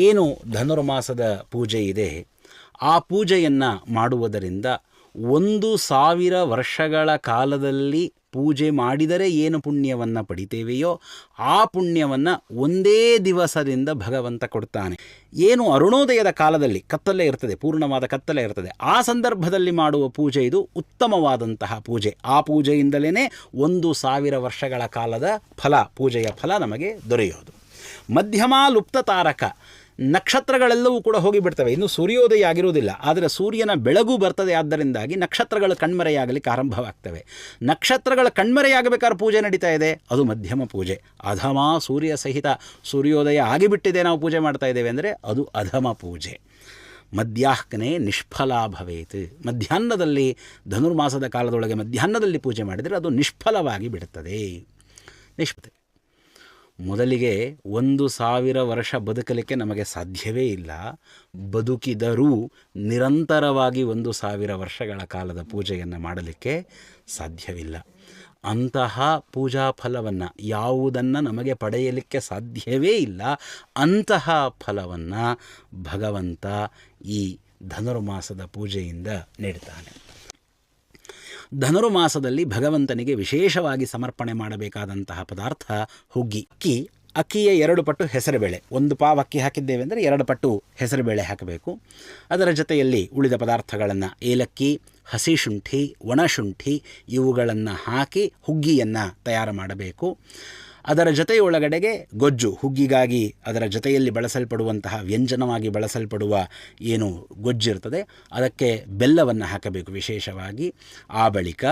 ಏನು ಧನುರ್ಮಾಸದ ಪೂಜೆ ಇದೆ, ಆ ಪೂಜೆಯನ್ನು ಮಾಡುವುದರಿಂದ 1000 ವರ್ಷಗಳ ಕಾಲದಲ್ಲಿ ಪೂಜೆ ಮಾಡಿದರೆ ಏನು ಪುಣ್ಯವನ್ನು ಪಡಿತೇವೆಯೋ ಆ ಪುಣ್ಯವನ್ನು ಒಂದೇ ದಿವಸದಿಂದ ಭಗವಂತ ಕೊಡ್ತಾನೆ. ಏನು ಅರುಣೋದಯದ ಕಾಲದಲ್ಲಿ ಕತ್ತಲೆ ಇರ್ತದೆ, ಪೂರ್ಣವಾದ ಕತ್ತಲೆ ಇರ್ತದೆ, ಆ ಸಂದರ್ಭದಲ್ಲಿ ಮಾಡುವ ಪೂಜೆ ಇದು ಉತ್ತಮವಾದಂತಹ ಪೂಜೆ. ಆ ಪೂಜೆಯಿಂದಲೇ 1000 ವರ್ಷಗಳ ಕಾಲದ ಫಲ, ಪೂಜೆಯ ಫಲ ನಮಗೆ ದೊರೆಯೋದು. ಮಧ್ಯಮ ಲುಪ್ತ ತಾರಕ, ನಕ್ಷತ್ರಗಳೆಲ್ಲವೂ ಕೂಡ ಹೋಗಿಬಿಡ್ತವೆ, ಇನ್ನು ಸೂರ್ಯೋದಯ ಆಗಿರುವುದಿಲ್ಲ, ಆದರೆ ಸೂರ್ಯನ ಬೆಳಗು ಬರ್ತದೆ. ಆದ್ದರಿಂದಾಗಿ ನಕ್ಷತ್ರಗಳು ಕಣ್ಮರೆಯಾಗಲಿಕ್ಕೆ ಆರಂಭವಾಗ್ತವೆ. ನಕ್ಷತ್ರಗಳ ಕಣ್ಮರೆಯಾಗಬೇಕಾದ್ರೆ ಪೂಜೆ ನಡೀತಾ ಇದೆ, ಅದು ಮಧ್ಯಮ ಪೂಜೆ. ಅಧಮ, ಸೂರ್ಯ ಸಹಿತ ಸೂರ್ಯೋದಯ ಆಗಿಬಿಟ್ಟಿದೆ, ನಾವು ಪೂಜೆ ಮಾಡ್ತಾ ಇದ್ದೇವೆ ಅಂದರೆ ಅದು ಅಧಮ ಪೂಜೆ. ಮಧ್ಯಾಹ್ನೇ ನಿಷ್ಫಲ ಭವೇತ್, ಮಧ್ಯಾಹ್ನದಲ್ಲಿ ಧನುರ್ಮಾಸದ ಕಾಲದೊಳಗೆ ಮಧ್ಯಾಹ್ನದಲ್ಲಿ ಪೂಜೆ ಮಾಡಿದರೆ ಅದು ನಿಷ್ಫಲವಾಗಿ ಬಿಡುತ್ತದೆ. ಮೊದಲಿಗೆ 1000 ವರ್ಷ ಬದುಕಲಿಕ್ಕೆ ನಮಗೆ ಸಾಧ್ಯವೇ ಇಲ್ಲ. ಬದುಕಿದರೂ ನಿರಂತರವಾಗಿ 1000 ವರ್ಷಗಳ ಕಾಲದ ಪೂಜೆಯನ್ನು ಮಾಡಲಿಕ್ಕೆ ಸಾಧ್ಯವಿಲ್ಲ. ಅಂತಹ ಪೂಜಾ ಫಲವನ್ನು ಯಾವುದನ್ನು ನಮಗೆ ಪಡೆಯಲಿಕ್ಕೆ ಸಾಧ್ಯವೇ ಇಲ್ಲ, ಅಂತಹ ಫಲವನ್ನು ಭಗವಂತ ಈ ಧನುರ್ಮಾಸದ ಪೂಜೆಯಿಂದ ನೀಡ್ತಾನೆ. ಧನುರ್ಮಾಸದಲ್ಲಿ ಭಗವಂತನಿಗೆ ವಿಶೇಷವಾಗಿ ಸಮರ್ಪಣೆ ಮಾಡಬೇಕಾದಂತಹ ಪದಾರ್ಥ ಹುಗ್ಗಿ. ಅಕ್ಕಿಯ 2 ಪಟ್ಟು ಹೆಸರುಬೇಳೆ, 1 ಪಾವ್ ಅಕ್ಕಿ ಹಾಕಿದ್ದೇವೆ ಅಂದರೆ 2 ಪಟ್ಟು ಹೆಸರುಬೇಳೆ ಹಾಕಬೇಕು. ಅದರ ಜೊತೆಯಲ್ಲಿ ಉಳಿದ ಪದಾರ್ಥಗಳನ್ನು ಏಲಕ್ಕಿ, ಹಸಿ ಶುಂಠಿ, ಒಣಶುಂಠಿ ಇವುಗಳನ್ನು ಹಾಕಿ ಹುಗ್ಗಿಯನ್ನು ತಯಾರು ಮಾಡಬೇಕು. ಅದರ ಜೊತೆಯೊಳಗಡೆಗೆ ಗೊಜ್ಜು, ಹುಗ್ಗಿಗಾಗಿ ಅದರ ಜೊತೆಯಲ್ಲಿ ಬಳಸಲ್ಪಡುವಂತಹ ವ್ಯಂಜನವಾಗಿ ಬಳಸಲ್ಪಡುವ ಏನು ಗೊಜ್ಜಿರ್ತದೆ ಅದಕ್ಕೆ ಬೆಲ್ಲವನ್ನು ಹಾಕಬೇಕು ವಿಶೇಷವಾಗಿ. ಆ ಬಳಿಕ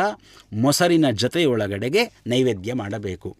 ಮೊಸರಿನ ಜೊತೆಯೊಳಗಡೆಗೆ ನೈವೇದ್ಯ ಮಾಡಬೇಕು.